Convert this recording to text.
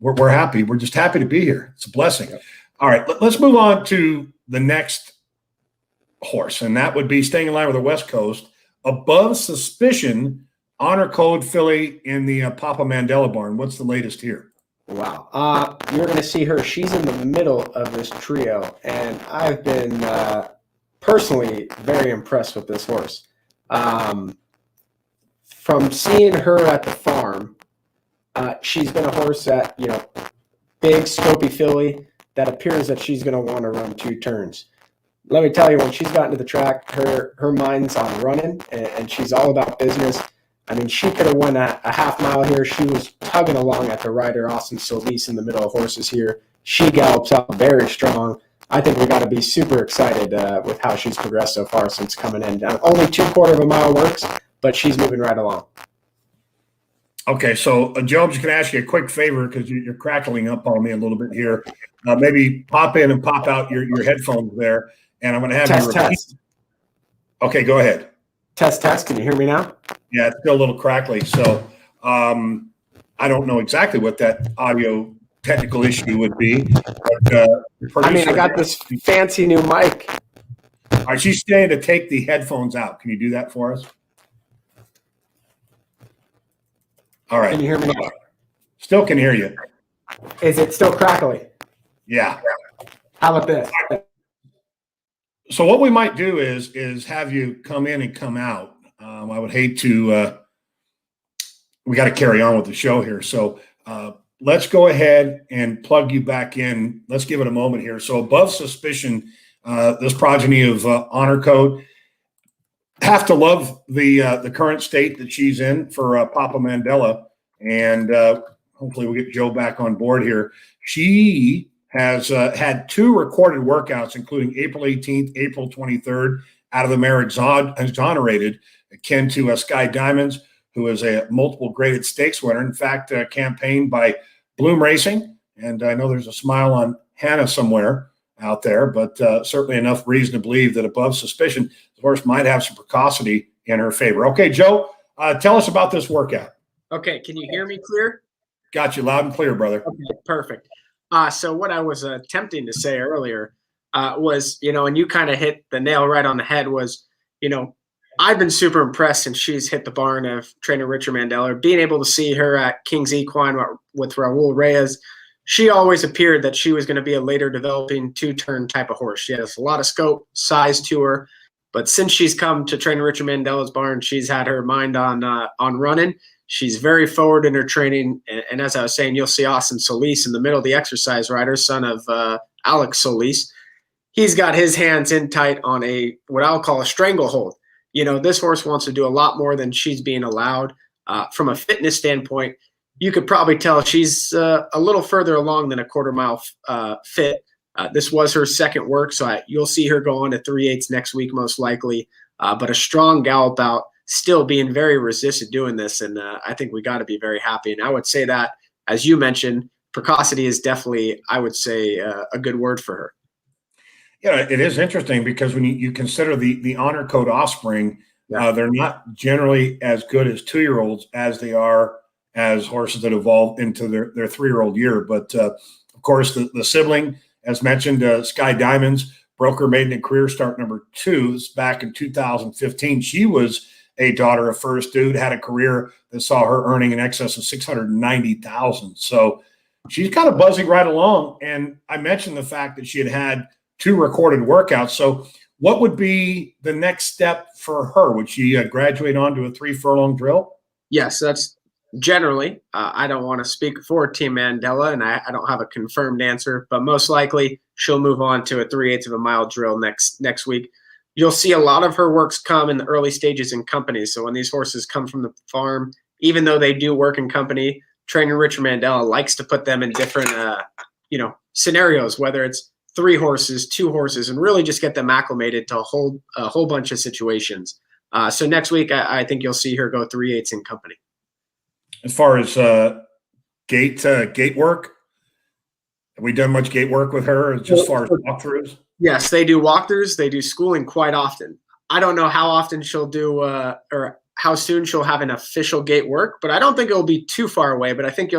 we're happy. We're just happy to be here. It's a blessing. All right, let's move on to the next horse, and that would be staying in line with the West Coast. Above Suspicion, honor code filly in the Papa Mandela barn. What's the latest here? Wow. You're going to see her. She's in the middle of this trio, and I've been personally very impressed with this horse. From seeing her at the farm, she's been a horse that, big, scopy filly that appears that she's going to want to run 2 turns. Let me tell you, when she's gotten to the track, her mind's on running, and she's all about business. I mean, she could have won a half mile here. She was tugging along at the rider, Austin Solis, in the middle of horses here. She gallops up very strong. I think we got to be super excited with how she's progressed so far since coming in. Only 2/4 of a mile works, but she's moving right along. Okay, so Joe, I'm just going to ask you a quick favor because you're crackling up on me a little bit here. Maybe pop in and pop out your headphones there, and I'm going to have you repeat. Test. Okay, go ahead. Test. Can you hear me now? Yeah, it's still a little crackly. So I don't know exactly what that audio technical issue would be. But, I got this fancy new mic. All right, she's saying to take the headphones out. Can you do that for us? All right. Can you hear me now? Still can hear you. Is it still crackly? Yeah. How about this? So what we might do is have you come in and come out. I would hate to we got to carry on with the show here. So let's go ahead and plug you back in. Let's give it a moment here. So Above Suspicion, this progeny of honor code, have to love the current state that she's in for Papa Mandela. And hopefully we'll get Joe back on board here. She has had 2 recorded workouts, including April 18th, April 23rd, out of the mare Exonerated, akin to Sky Diamonds, who is a multiple graded stakes winner. In fact, campaigned by Bloom Racing. And I know there's a smile on Hannah somewhere out there, but certainly enough reason to believe that Above Suspicion, the horse might have some precocity in her favor. Okay, Joe, tell us about this workout. Okay, can you hear me clear? Got you loud and clear, brother. Okay, perfect. So what I was attempting to say earlier was, and you kind of hit the nail right on the head was, I've been super impressed since she's hit the barn of trainer Richard Mandela. Being able to see her at King's Equine with Raul Reyes, she always appeared that she was going to be a later developing 2-turn type of horse. She has a lot of scope, size to her. But since she's come to trainer Richard Mandela's barn, she's had her mind on running. She's very forward in her training. And as I was saying, you'll see Austin Solis in the middle of the exercise rider, son of Alex Solis. He's got his hands in tight on what I'll call a stranglehold. This horse wants to do a lot more than she's being allowed. From a fitness standpoint, you could probably tell she's a little further along than a 1/4 mile fit. This was her second work, so you'll see her go on to 3/8 next week most likely. But a strong gallop out, still being very resistant doing this, and I think we got to be very happy. And I would say that, as you mentioned, precocity is definitely, I would say, a good word for her. Yeah, it is interesting because when you consider the honor code offspring, they're not generally as good as 2-year-olds as they are as horses that evolve into their 3-year-old year. But of course, the sibling, as mentioned, Sky Diamonds, broke her maiden and career start number 2 back in 2015. She was a daughter of First Dude, had a career that saw her earning in excess of $690,000. So she's kind of buzzing right along. And I mentioned the fact that she had 2 recorded workouts. So what would be the next step for her? Would she graduate onto a 3-furlong drill? Yes, that's generally. I don't want to speak for Team Mandela, and I don't have a confirmed answer, but most likely she'll move on to a 3/8 of a mile drill next week. You'll see a lot of her works come in the early stages in companies. So when these horses come from the farm, even though they do work in company, trainer Richard Mandela likes to put them in different, scenarios, whether it's 3 horses, 2 horses, and really just get them acclimated to a whole bunch of situations. So next week, I think you'll see her go 3/8 in company. As far as gate work, have we done much gate work with her as far as walkthroughs? Yes, they do walkthroughs. They do schooling quite often. I don't know how often she'll do or how soon she'll have an official gate work, but I don't think it'll be too far away. But I think you'll